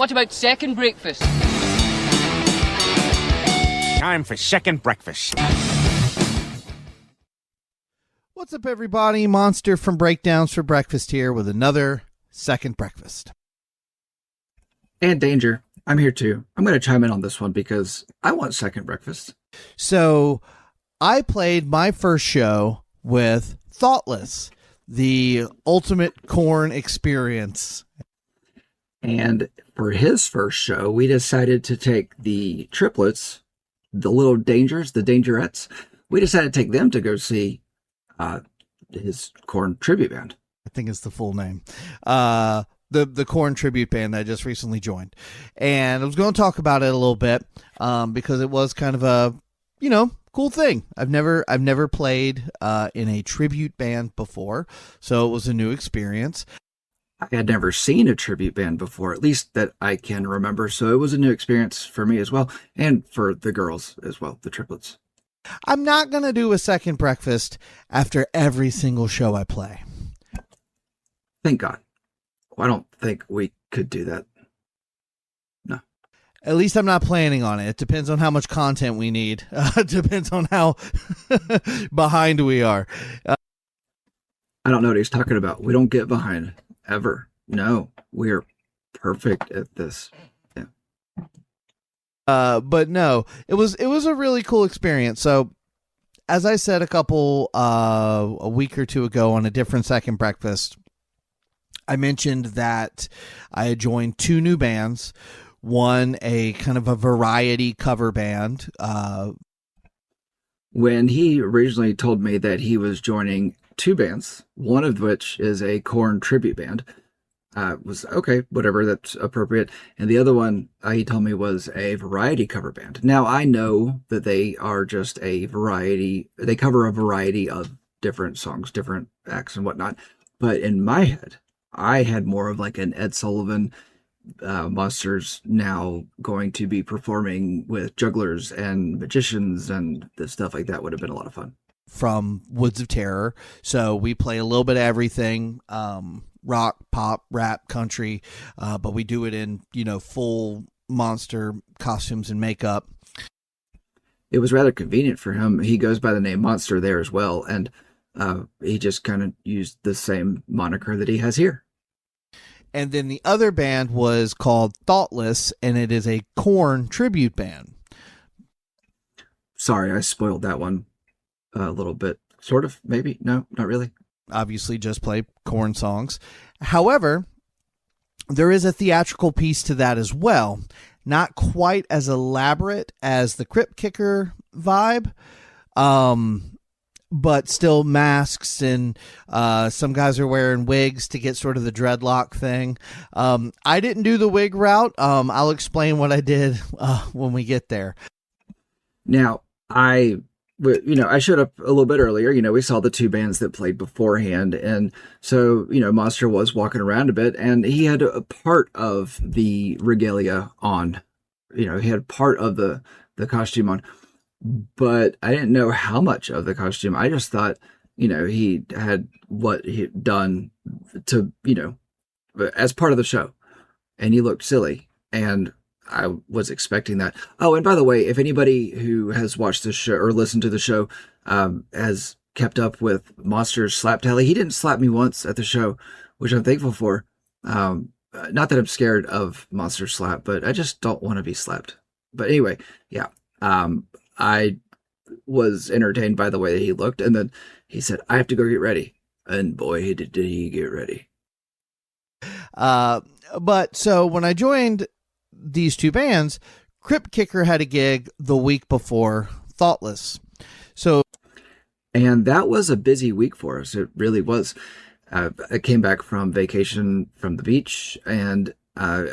What about second breakfast? Time for second breakfast. What's up, everybody? Monster from Breakdowns for Breakfast here with another second breakfast. And Danger, I'm here too. I'm going to chime in on this one because I want second breakfast. So I played my first show with Thoughtless, the ultimate corn experience. And for his first show, we decided to take the triplets, the little Dangers, the Dangerettes. We decided to take them to go see his corn tribute band. I think it's the full name. The corn tribute band I just recently joined. And I was going to talk about it a little bit because it was kind of a, cool thing. I've never played in a tribute band before, so it was a new experience. I had never seen a tribute band before, at least that I can remember, so it was a new experience for me as well, and for the girls as well, the triplets. I'm not going to do a second breakfast after every single show I play. Thank God. I don't think we could do that. No. At least I'm not planning on it. It depends on how much content we need. It depends on how behind we are. I don't know what he's talking about. We don't get behind ever. No, we're perfect at this. Yeah. But no, it was a really cool experience. So as I said a week or two ago on a different second breakfast, I mentioned that I had joined two new bands. One, a kind of a variety cover band. When he originally told me that he was joining two bands, one of which is a corn tribute band, was okay, whatever, that's appropriate. And the other one he told me was a variety cover band. Now, I know that they are just a variety, they cover a variety of different songs, different acts and whatnot. But in my head, I had more of like an Ed Sullivan, Monsters now going to be performing with jugglers and magicians, and the stuff like that would have been a lot of fun. From Woods of Terror. So we play a little bit of everything, rock, pop, rap, country, but we do it in, full monster costumes and makeup. It was rather convenient for him. He goes by the name Monster there as well, and he just kind of used the same moniker that he has here. And then the other band was called Thoughtless, and it is a corn tribute band. Sorry, I spoiled that one a little bit. Sort of, maybe. No, not really. Obviously just play corn songs. However, there is a theatrical piece to that as well. Not quite as elaborate as the Crypt Kicker vibe, but still masks, and some guys are wearing wigs to get sort of the dreadlock thing. I didn't do the wig route. I'll explain what I did when we get there. Now, I showed up a little bit earlier. We saw the two bands that played beforehand. And so, Monster was walking around a bit, and he had a part of the regalia on. He had part of the costume on. But I didn't know how much of the costume. I just thought, he had what he had done to, as part of the show. And he looked silly. And I was expecting that. Oh, and by the way, if anybody who has watched this show or listened to the show has kept up with Monster's slap tally, he didn't slap me once at the show, which I'm thankful for. Not that I'm scared of Monster's slap, but I just don't want to be slapped. But anyway, yeah. I was entertained by the way that he looked, and then he said, "I have to go get ready." And boy, did he get ready. But so when I joined these two bands, Crypt Kicker had a gig the week before Thoughtless. And that was a busy week for us. It really was. I came back from vacation from the beach, and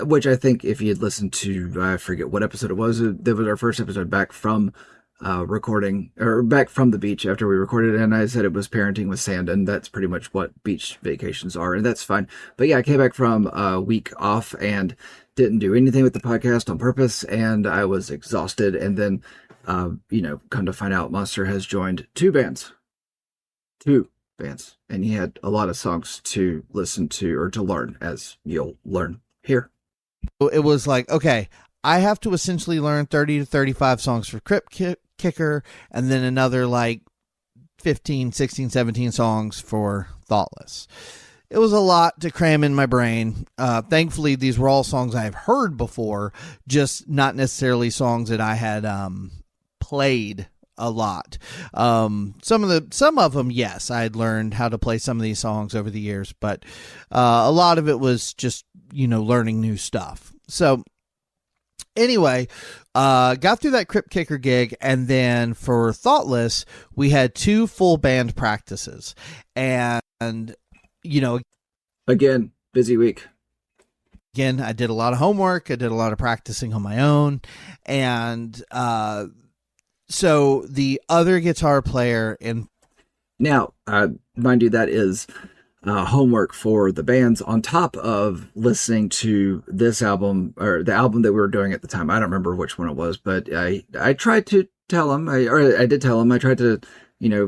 which I think if you'd listened to, I forget what episode it was. That was our first episode back from recording, or back from the beach after we recorded it. And I said it was parenting with sand, and that's pretty much what beach vacations are. And that's fine. But yeah, I came back from a week off and didn't do anything with the podcast on purpose. And I was exhausted. And then, come to find out, Monster has joined two bands. And he had a lot of songs to listen to or to learn, as you'll learn here. It was like, okay, I have to essentially learn 30 to 35 songs for Kicker, and then another like 15, 16, 17 songs for Thoughtless. It was a lot to cram in my brain. Thankfully, these were all songs I've heard before, just not necessarily songs that I had played a lot. Some of them, yes, I had learned how to play some of these songs over the years, but a lot of it was just, learning new stuff. So anyway, got through that Crypt Kicker gig, and then for Thoughtless, we had 2 full band practices, and Again, busy week. Again, I did a lot of homework. I did a lot of practicing on my own, and so the other guitar player in now, mind you, that is homework for the bands on top of listening to this album, or the album that we were doing at the time. I don't remember which one it was, but I tried to tell him, I did tell him, I tried to,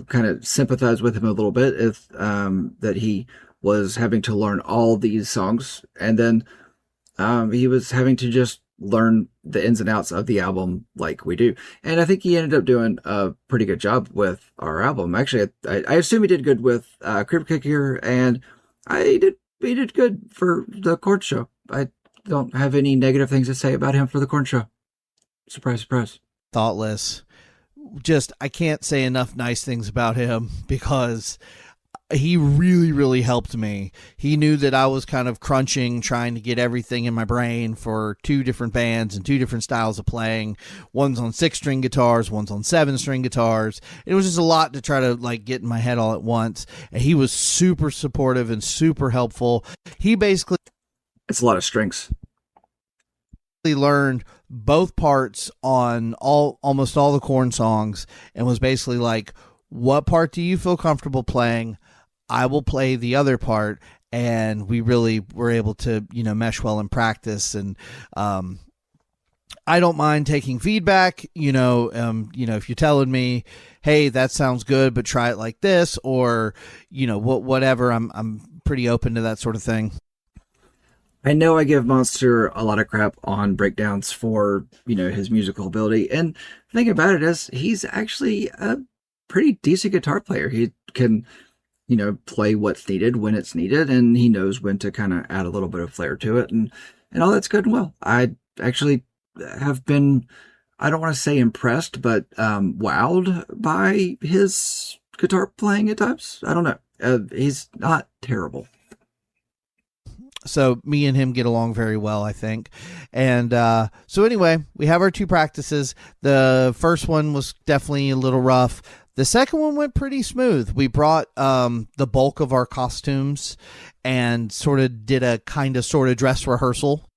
kind of sympathize with him a little bit if that he was having to learn all these songs, and then he was having to just learn the ins and outs of the album like we do. And I think he ended up doing a pretty good job with our album. Actually, I assume he did good with Crypt Kicker, and he did good for the Corn Show. I don't have any negative things to say about him for the Corn Show. Surprise, surprise. Thoughtless. I can't say enough nice things about him, because he really, really helped me. He knew that I was kind of crunching, trying to get everything in my brain for 2 different bands and 2 different styles of playing. One's on 6-string guitars, one's on 7-string guitars. It was just a lot to try to get in my head all at once. And he was super supportive and super helpful. He basically... It's a lot of strings. Learned both parts on almost all the Korn songs, and was basically like, what part do you feel comfortable playing? I will play the other part. And we really were able to, mesh well in practice. And I don't mind taking feedback, if you're telling me, hey, that sounds good, but try it like this, or, whatever. I'm pretty open to that sort of thing. I know I give Monster a lot of crap on breakdowns for, his musical ability. And the thing about it is he's actually a pretty decent guitar player. He can, play what's needed when it's needed, and he knows when to kind of add a little bit of flair to it, and all that's good and well. I actually have been, I don't want to say impressed, but wowed by his guitar playing at times. I don't know. He's not terrible. So me and him get along very well, I think. And so anyway, we have our 2 practices. The first one was definitely a little rough. The second one went pretty smooth. We brought the bulk of our costumes and sort of did a sort of dress rehearsal.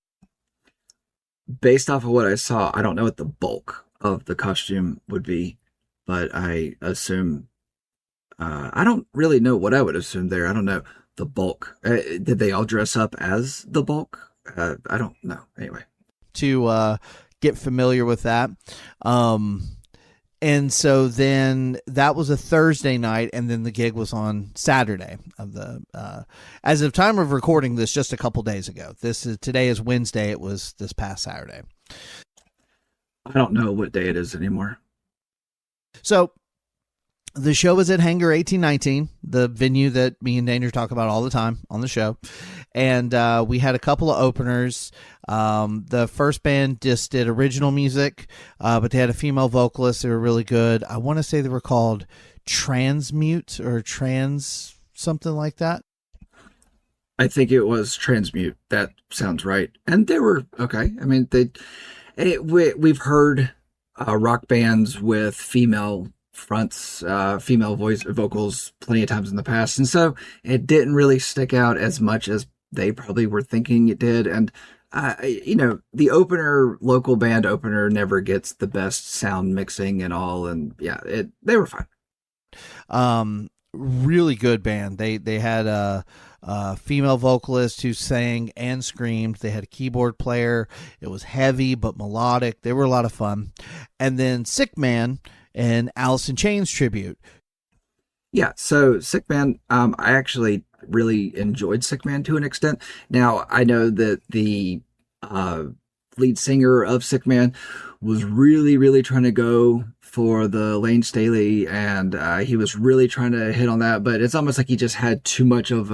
Based off of what I saw, I don't know what the bulk of the costume would be, but I assume, I don't really know what I would assume there. I don't know. The bulk. Did they all dress up as the bulk? I don't know. Anyway. To get familiar with that. And so then that was a Thursday night, and then the gig was on Saturday of the, as of time of recording this, just a couple days ago. Today is Wednesday. It was this past Saturday. I don't know what day it is anymore. So the show was at Hangar 1819, the venue that me and Danger talk about all the time on the show. And we had a couple of openers. The first band just did original music, but they had a female vocalist. They were really good. I want to say they were called Transmute or Trans something like that. I think it was Transmute. That sounds right. And they were okay. I mean, we've heard rock bands with female fronts, female vocals plenty of times in the past, and so it didn't really stick out as much as they probably were thinking it did. And the local band opener never gets the best sound mixing and all, and yeah, they were fine. Really good band. They had a female vocalist who sang and screamed. They had a keyboard player. It was heavy but melodic. They were a lot of fun. And then Sick Man, an Alice in Chains tribute. Yeah, so Sick Man, I actually really enjoyed Sick Man to an extent. Now, I know that the lead singer of Sick Man, was really, really trying to go for the Lane Staley, and he was really trying to hit on that, but it's almost like he just had too much of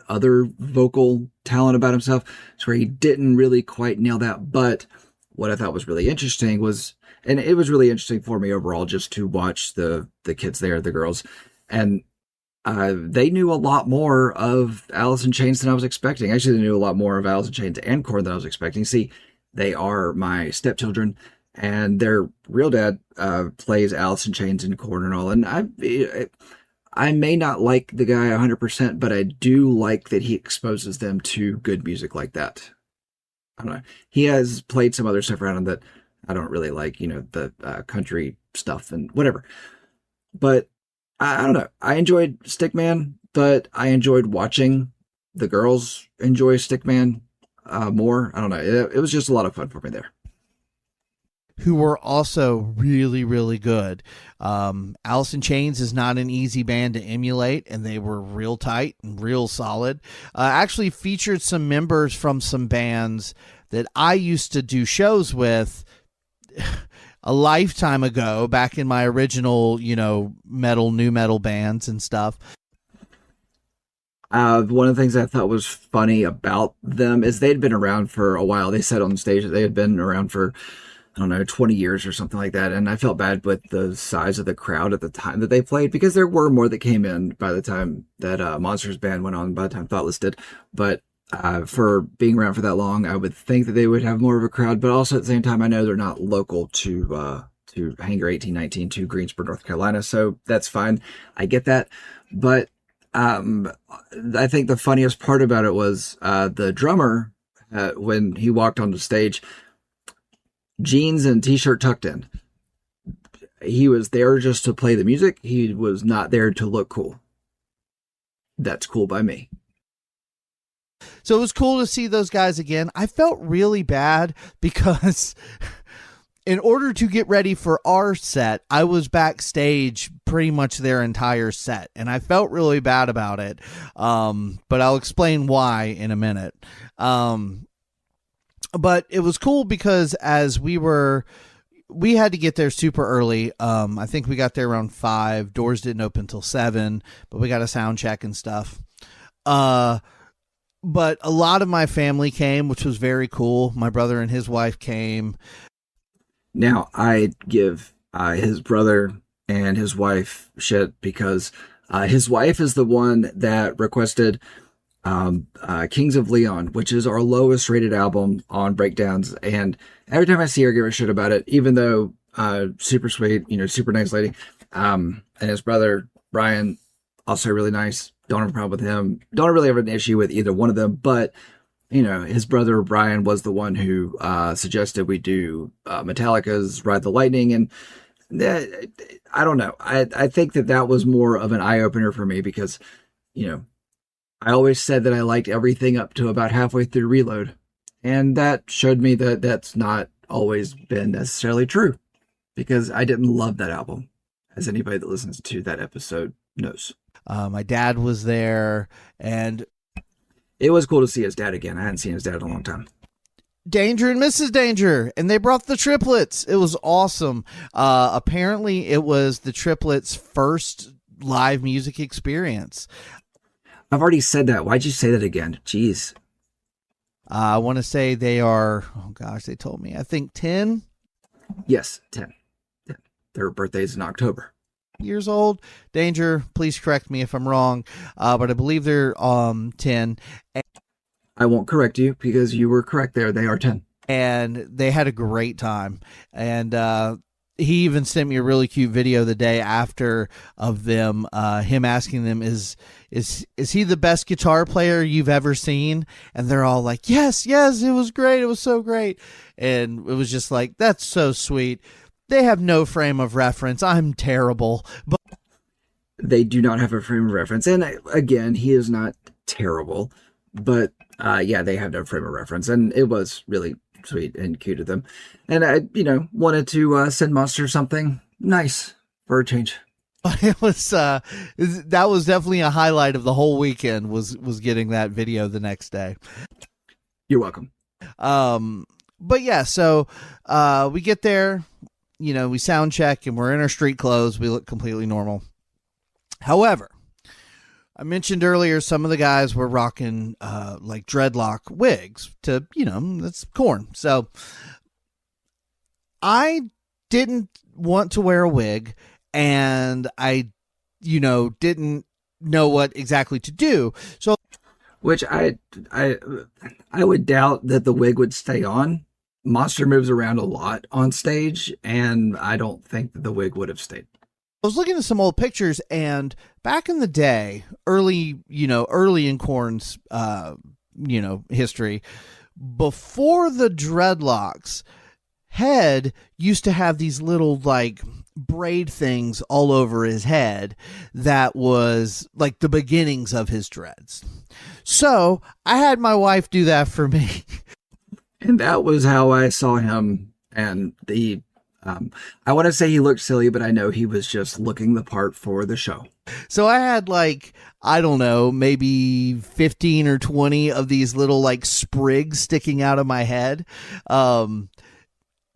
other vocal talent about himself, so where he didn't really quite nail that. But what I thought was really interesting was, and it was really interesting for me overall, just to watch the kids there, the girls, and they knew a lot more of Alice in Chains than I was expecting. Actually, they knew a lot more of Alice in Chains and Korn than I was expecting. See, they are my stepchildren, and their real dad plays Alice in Chains and Korn and all. And I may not like the guy 100%, but I do like that he exposes them to good music like that. I don't know. He has played some other stuff around him that I don't really like, the country stuff and whatever. But I don't know. I enjoyed Stickman, but I enjoyed watching the girls enjoy Stickman more. I don't know. It was just a lot of fun for me there. Who were also really, really good. Alice in Chains is not an easy band to emulate, and they were real tight and real solid. Actually featured some members from some bands that I used to do shows with a lifetime ago, back in my original, new metal bands and stuff. One of the things I thought was funny about them is they'd been around for a while. They said on stage that they had been around for, I don't know, 20 years or something like that. And I felt bad with the size of the crowd at the time that they played, because there were more that came in by the time that Monsters Band went on, by the time Thoughtless did. But for being around for that long, I would think that they would have more of a crowd. But also at the same time, I know they're not local to Hangar 1819 to Greensboro, North Carolina. So that's fine. I get that. But I think the funniest part about it was the drummer, when he walked on the stage, jeans and t-shirt tucked in. He was there just to play the music. He was not there to look cool. That's cool by me. So it was cool to see those guys again. I felt really bad because in order to get ready for our set, I was backstage pretty much their entire set, and I felt really bad about it. But I'll explain why in a minute. But it was cool because as we had to get there super early. I think we got there around 5. Doors didn't open till 7, but we got a sound check and stuff. But a lot of my family came, which was very cool. My brother and his wife came. Now, I give his brother and his wife shit because his wife is the one that requested Kings of Leon, which is our lowest rated album on Breakdowns. And every time I see her, I give her shit about it, even though super sweet, super nice lady. And his brother, Brian, also really nice. Don't have a problem with him. Don't really have an issue with either one of them. But, his brother, Brian, was the one who suggested we do Metallica's Ride the Lightning. And I don't know. I think that was more of an eye-opener for me because, I always said that I liked everything up to about halfway through Reload. And that showed me that that's not always been necessarily true, because I didn't love that album, as anybody that listens to that episode knows. My dad was there, and it was cool to see his dad again. I hadn't seen his dad in a long time. Danger and Mrs. Danger, and they brought the triplets. It was awesome. Apparently, it was the triplets' first live music experience. I've already said that. Why'd you say that again? Jeez. I want to say they are, oh gosh, they told me, I think 10? Yes, 10. Their birthday's in October. Years old. Danger, please correct me if I'm wrong, but I believe they're 10. I won't correct you because you were correct there. They are 10. And they had a great time. And he even sent me a really cute video the day after of them, him asking them, is he the best guitar player you've ever seen? And they're all like, yes, it was great. It was so great. And it was just like, that's so sweet. They have no frame of reference. I'm terrible. But they do not have a frame of reference. And again, he is not terrible, but they have no frame of reference. And it was really sweet and cute of them. And I, wanted to send Monster something nice for a change. It was that was definitely a highlight of the whole weekend was getting that video the next day. You're welcome. But yeah, so we get there, we sound check and we're in our street clothes. We look completely normal. However, I mentioned earlier some of the guys were rocking like dreadlock wigs to, that's Korn. So I didn't want to wear a wig, and I, didn't know what exactly to do. So, which I would doubt that the wig would stay on. Monster moves around a lot on stage, and I don't think that the wig would have stayed. I was looking at some old pictures, and back in the day, early in Korn's, history, before the dreadlocks, Head used to have these little like braid things all over his head that was like the beginnings of his dreads. So I had my wife do that for me. And that was how I saw him. And I want to say he looked silly, but I know he was just looking the part for the show. So I had like, I don't know, maybe 15 or 20 of these little like sprigs sticking out of my head.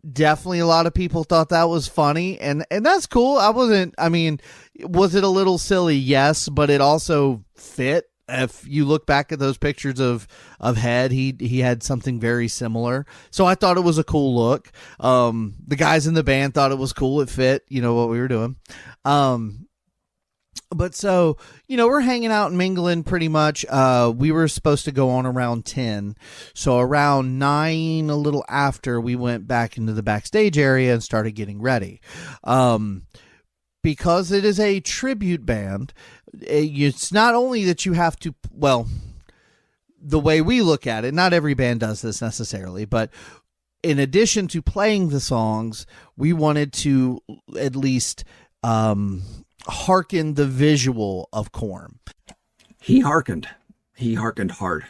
Definitely a lot of people thought that was funny, and that's cool. Was it a little silly? Yes, but it also fit. If you look back at those pictures of Head, he had something very similar. So I thought it was a cool look. The guys in the band thought it was cool. It fit, what we were doing. But so, we're hanging out and mingling pretty much. We were supposed to go on around 10. So around 9, a little after, we went back into the backstage area and started getting ready. Because it is a tribute band, it's not only that you have to, the way we look at it, not every band does this necessarily, but in addition to playing the songs, we wanted to at least, hearken the visual of Korn. He hearkened hard.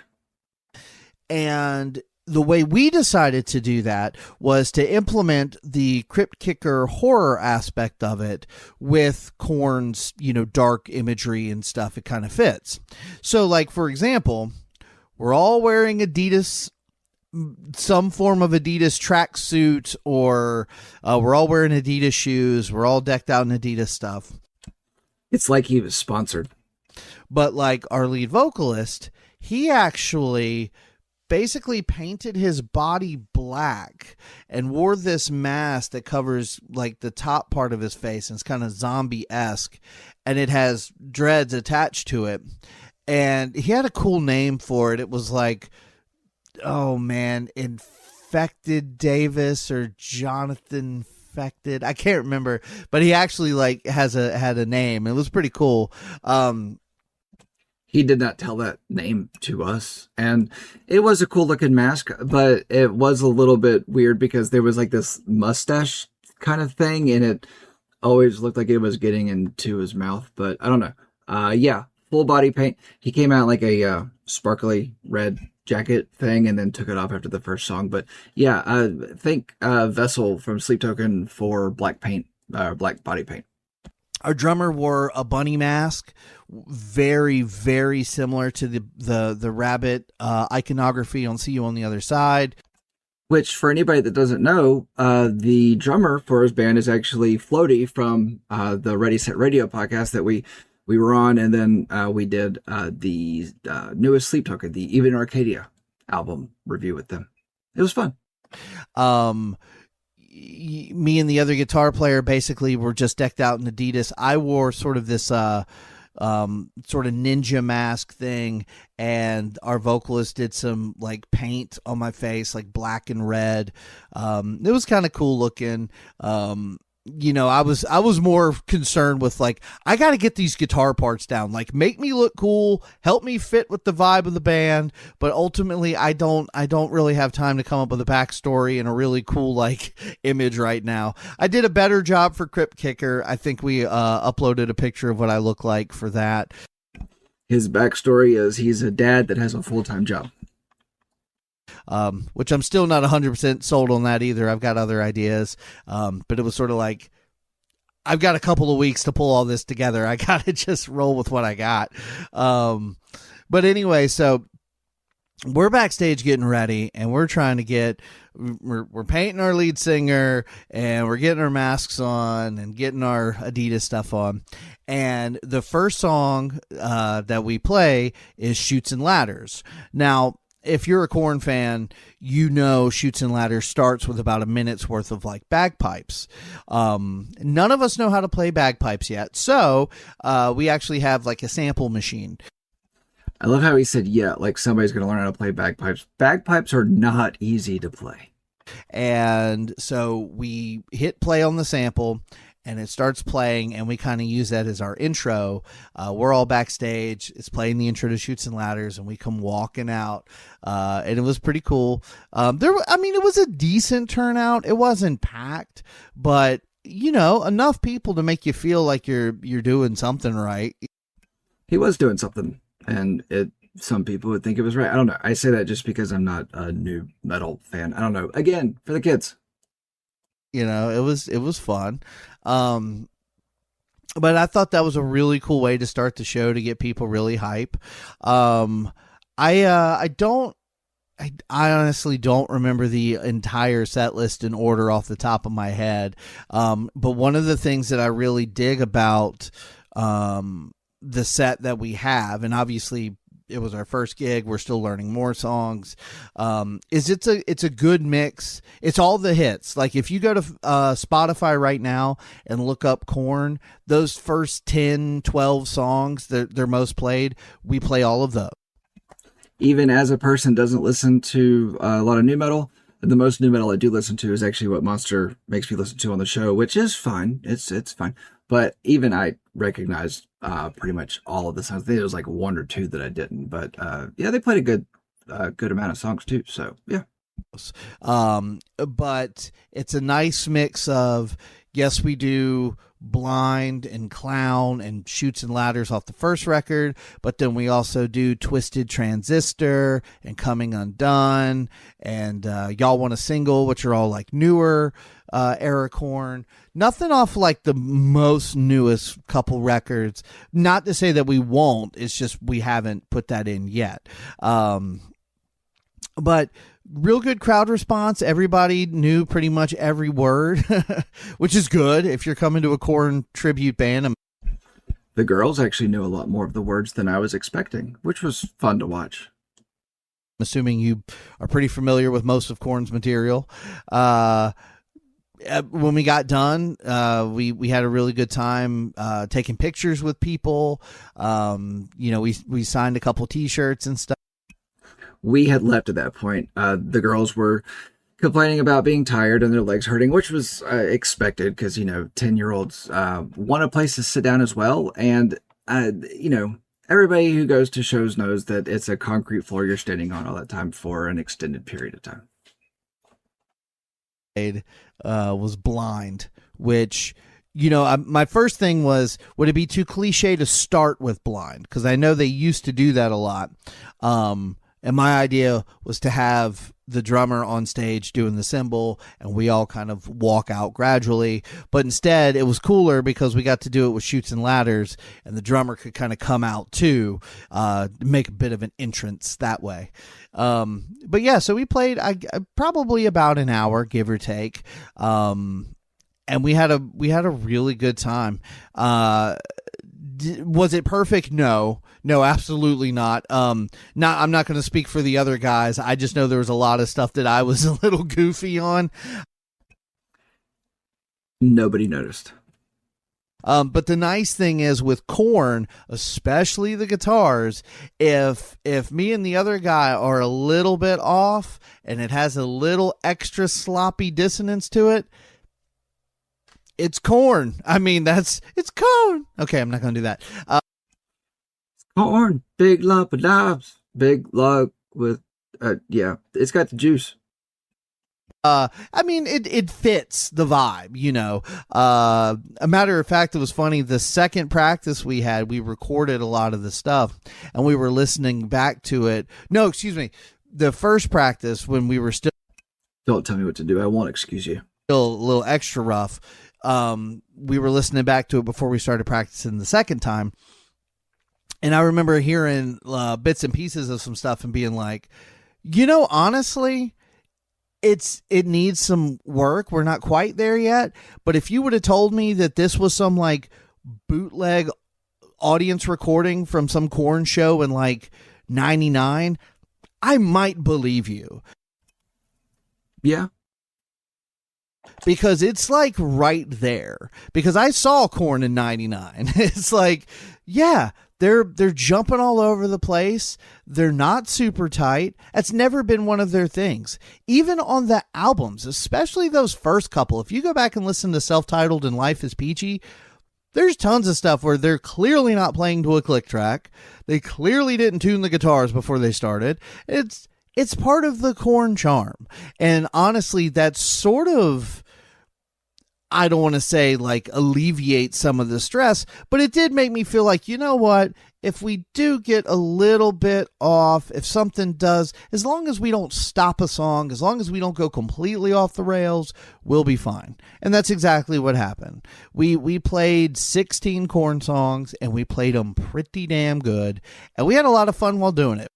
And the way we decided to do that was to implement the Crypt Kicker horror aspect of it with Korn's, dark imagery and stuff. It kind of fits. So like, for example, we're all wearing Adidas, some form of Adidas tracksuit, or we're all wearing Adidas shoes. We're all decked out in Adidas stuff. It's like he was sponsored. But like our lead vocalist, he actually basically painted his body black and wore this mask that covers like the top part of his face, and it's kind of zombie-esque, and it has dreads attached to it. And he had a cool name for it. It was like, oh man, Infected Davis or Jonathan Infected. I can't remember, but he actually like had a name. It was pretty cool. He did not tell that name to us, and it was a cool looking mask, but it was a little bit weird because there was like this mustache kind of thing, and it always looked like it was getting into his mouth, but I don't know. Yeah, full body paint. He came out like a sparkly red jacket thing and then took it off after the first song. But yeah, thank Vessel from Sleep Token for black body paint. Our drummer wore a bunny mask, very, very similar to the rabbit iconography on See You on the Other Side. Which, for anybody that doesn't know, the drummer for his band is actually Floaty from the Ready Set Radio podcast that we were on, and then we did the newest Sleep Token, the Even Arcadia album review with them. It was fun. Me and the other guitar player basically were just decked out in Adidas. I wore sort of this sort of ninja mask thing, and our vocalist did some like paint on my face, like black and red. It was kind of cool looking. I was more concerned with like, I got to get these guitar parts down, like make me look cool, help me fit with the vibe of the band. But ultimately I don't really have time to come up with a backstory and a really cool like image right now. I did a better job for Crypt Kicker. I think we uploaded a picture of what I look like for that. His backstory is he's a dad that has a full-time job. Which I'm still not 100% sold on that either. I've got other ideas. But it was sort of like, I've got a couple of weeks to pull all this together. I got to just roll with what I got. But anyway, so we're backstage getting ready, and we're trying to we're painting our lead singer, and we're getting our masks on and getting our Adidas stuff on. And the first song that we play is Chutes and Ladders. Now, if you're a Korn fan, you know Chutes and Ladders starts with about a minute's worth of like bagpipes. None of us know how to play bagpipes yet, so we actually have like a sample machine. I love how he said, yeah, like somebody's going to learn how to play bagpipes. Bagpipes are not easy to play. And so we hit play on the sample, and it starts playing, and we kind of use that as our intro. We're all backstage. It's playing the intro to Chutes and Ladders, and we come walking out, and it was pretty cool. It was a decent turnout. It wasn't packed, but enough people to make you feel like you're doing something right. He was doing something, and some people would think it was right. I don't know. I say that just because I'm not a new metal fan. I don't know. Again, for the kids. It was fun. But I thought that was a really cool way to start the show to get people really hype. I honestly don't remember the entire set list in order off the top of my head. But one of the things that I really dig about the set that we have, and obviously it was our first gig, we're still learning more songs, is it's a good mix. It's all the hits. Like if you go to Spotify right now and look up Korn, those first 10, 12 songs, they're most played, we play all of those. Even as a person doesn't listen to a lot of new metal, the most new metal I do listen to is actually what Monster makes me listen to on the show, which is fine. It's fine. But even I recognized pretty much all of the songs. I think there was like one or two that I didn't. But yeah, they played a good amount of songs too. So yeah. But it's a nice mix of, yes, we do Blind and Clown and Chutes and Ladders off the first record, but then we also do Twisted Transistor and Coming Undone and Y'all Want a Single, which are all like newer era Korn. Nothing off like the most newest couple records. Not to say that we won't, it's just we haven't put that in yet. But real good crowd response. Everybody knew pretty much every word, which is good if you're coming to a Korn tribute band. The girls actually knew a lot more of the words than I was expecting, which was fun to watch. I'm assuming you are pretty familiar with most of Korn's material. When we got done, we had a really good time taking pictures with people. We signed a couple T-shirts and stuff. We had left at that point. The girls were complaining about being tired and their legs hurting, which was expected because, 10-year-olds want a place to sit down as well. And, everybody who goes to shows knows that it's a concrete floor you're standing on all that time for an extended period of time. Was Blind, which... my first thing was, would it be too cliche to start with Blind? Because I know they used to do that a lot. And my idea was to have the drummer on stage doing the cymbal and we all kind of walk out gradually. But instead, it was cooler because we got to do it with Chutes and Ladders and the drummer could kind of come out too, make a bit of an entrance that way. But yeah, so we played probably about an hour, give or take. And we had a really good time. Was it perfect? No, absolutely not. I'm not going to speak for the other guys. I just know there was a lot of stuff that I was a little goofy on. Nobody noticed. But the nice thing is with Korn, especially the guitars, if me and the other guy are a little bit off and it has a little extra sloppy dissonance to it, it's Korn. I mean, it's Korn. Okay, I'm not going to do that. Korn, big lump of knobs, big log with, it's got the juice. It fits the vibe, A matter of fact, it was funny. The second practice we had, we recorded a lot of the stuff and we were listening back to it. No, excuse me. The first practice when we were still. Don't tell me what to do. I won't excuse you. Still a little extra rough. We were listening back to it before we started practicing the second time. And I remember hearing bits and pieces of some stuff and being like, honestly, it needs some work. We're not quite there yet. But if you would have told me that this was some like bootleg audience recording from some Korn show in like 99, I might believe you. Yeah. Because it's like right there. Because I saw Korn in 99. It's like, yeah, they're jumping all over the place. They're not super tight. That's never been one of their things. Even on the albums, especially those first couple. If you go back and listen to Self-Titled and Life is Peachy, there's tons of stuff where they're clearly not playing to a click track. They clearly didn't tune the guitars before they started. It's part of the Korn charm. And honestly, that's sort of, I don't want to say like alleviate some of the stress, but it did make me feel like, you know what? If we do get a little bit off, if something does, as long as we don't stop a song, as long as we don't go completely off the rails, we'll be fine. And that's exactly what happened. We played 16 Korn songs and we played them pretty damn good. And we had a lot of fun while doing it.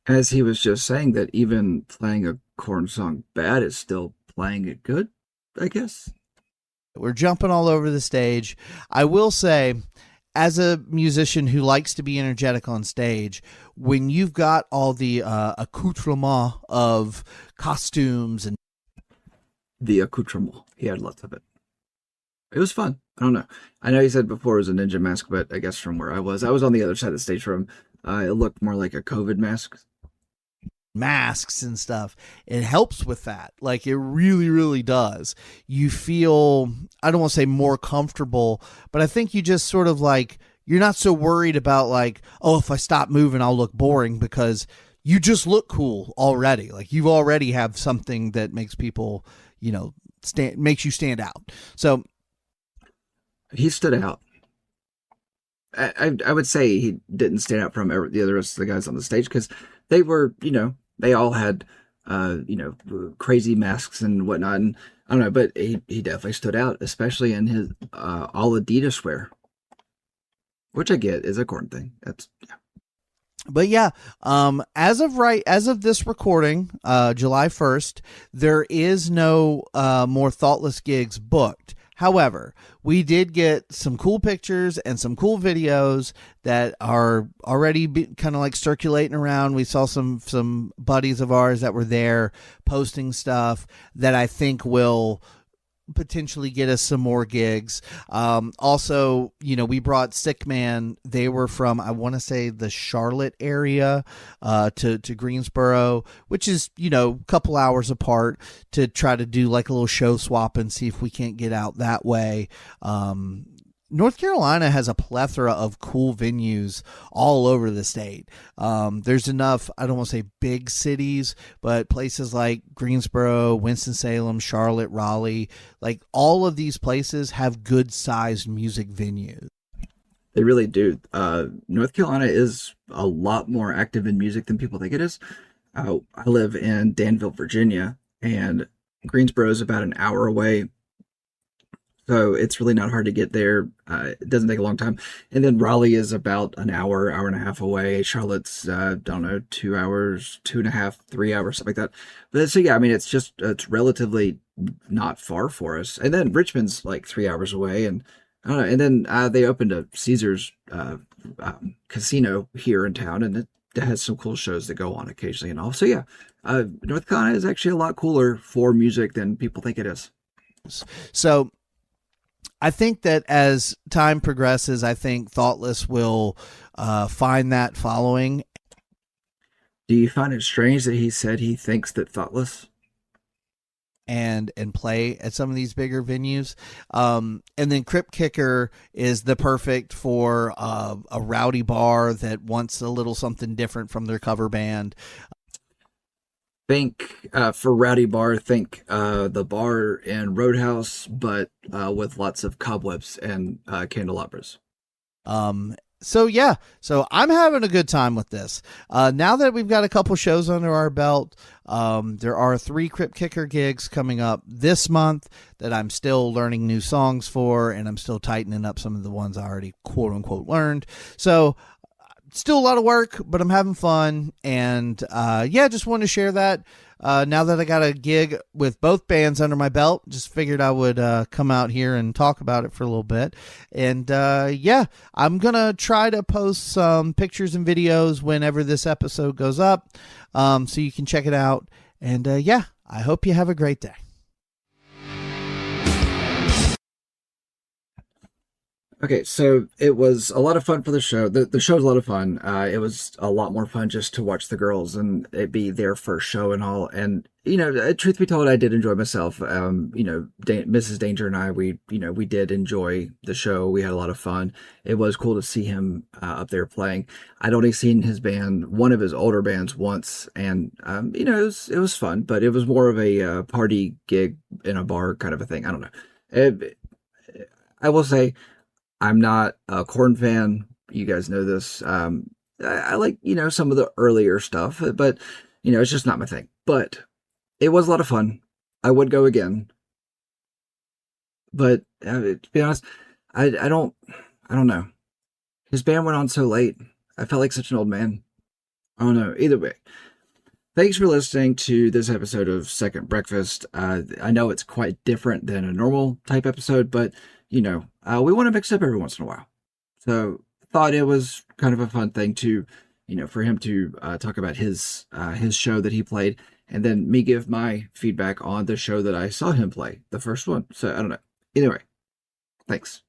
As he was just saying that even playing a Korn song bad is still playing it good, I guess. We're jumping all over the stage. I will say, as a musician who likes to be energetic on stage, when you've got all the accoutrement of costumes and the accoutrement, he had lots of it. It was fun. I don't know. I know he said before it was a ninja mask, but I guess from where I was on the other side of the stage from it looked more like a COVID mask. Masks and stuff, it helps with that. Like it really, really does. You feel, I don't want to say more comfortable, but I think you just sort of like, you're not so worried about like, oh, if I stop moving, I'll look boring, because you just look cool already. Like you already have something that makes people, makes you stand out. So he stood out. I would say he didn't stand out from the other rest of the guys on the stage, because they were, they all had, crazy masks and whatnot. And I don't know, but he definitely stood out, especially in his all Adidas wear, which I get is a Korn thing. That's yeah. But yeah, as of this recording, July 1st, there is no more Thoughtless gigs booked. However, we did get some cool pictures and some cool videos that are already kind of like circulating around. We saw some buddies of ours that were there posting stuff that I think will potentially get us some more gigs. Also, we brought Sick Man. They were from, I want to say, the Charlotte area to Greensboro, which is, a couple hours apart, to try to do like a little show swap and see if we can't get out that way. North Carolina has a plethora of cool venues all over the state. There's enough, I don't want to say big cities, but places like Greensboro, Winston-Salem, Charlotte, Raleigh, like all of these places have good sized music venues. They really do. North Carolina is a lot more active in music than people think it is. I live in Danville, Virginia, and Greensboro is about an hour away. So it's really not hard to get there. It doesn't take a long time. And then Raleigh is about an hour and a half away. Charlotte's, 2 hours, 2.5, 3 hours, something like that. But so, yeah, I mean, it's relatively not far for us. And then Richmond's like 3 hours away. And I don't know. And then they opened a Caesars casino here in town, and it has some cool shows that go on occasionally and all. So, yeah, North Carolina is actually a lot cooler for music than people think it is. So I think that as time progresses, I think Thoughtless will find that following. Do you find it strange that he said he thinks that Thoughtless and play at some of these bigger venues? And then Crypt Kicker is the perfect for a rowdy bar that wants a little something different from their cover band. Think for rowdy bar, think the bar in Roadhouse, but with lots of cobwebs and candelabras. So I'm having a good time with this. Now that we've got a couple shows under our belt, there are 3 Crypt Kicker gigs coming up this month that I'm still learning new songs for, and I'm still tightening up some of the ones I already quote unquote learned. So still a lot of work, but I'm having fun. And yeah, just wanted to share that. Now that I got a gig with both bands under my belt, just figured I would come out here and talk about it for a little bit. And yeah, I'm going to try to post some pictures and videos whenever this episode goes up, so you can check it out. And yeah, I hope you have a great day. Okay, so it was a lot of fun for the show. The show was a lot of fun. It was a lot more fun just to watch the girls and it be their first show and all. And, truth be told, I did enjoy myself. Mrs. Danger and I, we did enjoy the show. We had a lot of fun. It was cool to see him up there playing. I'd only seen his band, one of his older bands once. And, it was fun, but it was more of a party gig in a bar kind of a thing. I don't know. I will say, I'm not a Korn fan. You guys know this. I like, some of the earlier stuff, but, it's just not my thing. But it was a lot of fun. I would go again. But to be honest, I don't know. His band went on so late. I felt like such an old man. I don't know. Either way. Thanks for listening to this episode of Second Breakfast. I know it's quite different than a normal type episode, but we want to mix up every once in a while. So thought it was kind of a fun thing to, for him to talk about his show that he played, and then me give my feedback on the show that I saw him play, the first one. So I don't know. Either way, thanks.